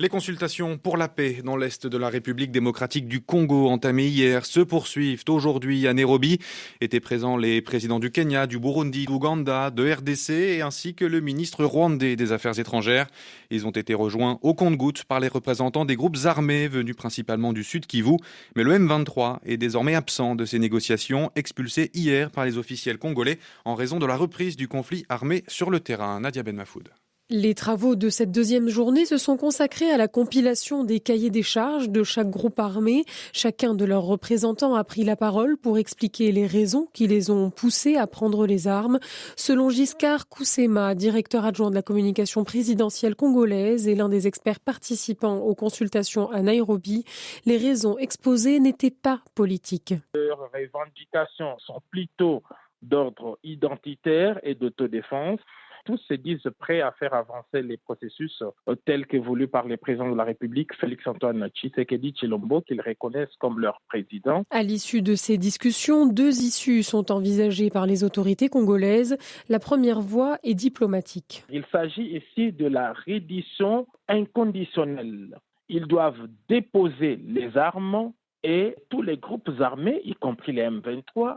Les consultations pour la paix dans l'est de la République démocratique du Congo entamées hier se poursuivent aujourd'hui à Nairobi. Étaient présents les présidents du Kenya, du Burundi, d'Ouganda, de RDC ainsi que le ministre rwandais des Affaires étrangères. Ils ont été rejoints au compte-gouttes par les représentants des groupes armés venus principalement du Sud Kivu. Mais le M23 est désormais absent de ces négociations, expulsé hier par les officiels congolais en raison de la reprise du conflit armé sur le terrain. Nadia Ben Mafoud. Les travaux de cette deuxième journée se sont consacrés à la compilation des cahiers des charges de chaque groupe armé. Chacun de leurs représentants a pris la parole pour expliquer les raisons qui les ont poussés à prendre les armes. Selon Giscard Koussema, directeur adjoint de la communication présidentielle congolaise et l'un des experts participants aux consultations à Nairobi, les raisons exposées n'étaient pas politiques. Leurs revendications sont plutôt d'ordre identitaire et d'autodéfense. Tous se disent prêts à faire avancer les processus tels que voulus par les présidents de la République, Félix-Antoine Tshisekedi Tshilombo, qu'ils reconnaissent comme leur président. À l'issue de ces discussions, 2 issues sont envisagées par les autorités congolaises. La première voie est diplomatique. Il s'agit ici de la reddition inconditionnelle. Ils doivent déposer les armes et tous les groupes armés, y compris les M23,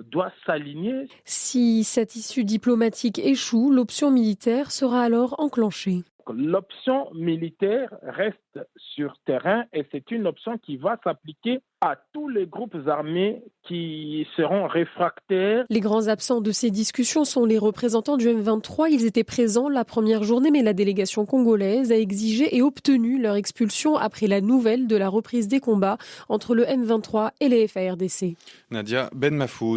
doit s'aligner. Si cette issue diplomatique échoue, l'option militaire sera alors enclenchée. L'option militaire reste sur terrain et c'est une option qui va s'appliquer à tous les groupes armés qui seront réfractaires. Les grands absents de ces discussions sont les représentants du M23. Ils étaient présents la première journée, mais la délégation congolaise a exigé et obtenu leur expulsion après la nouvelle de la reprise des combats entre le M23 et les FARDC. Nadia Ben Mafoud.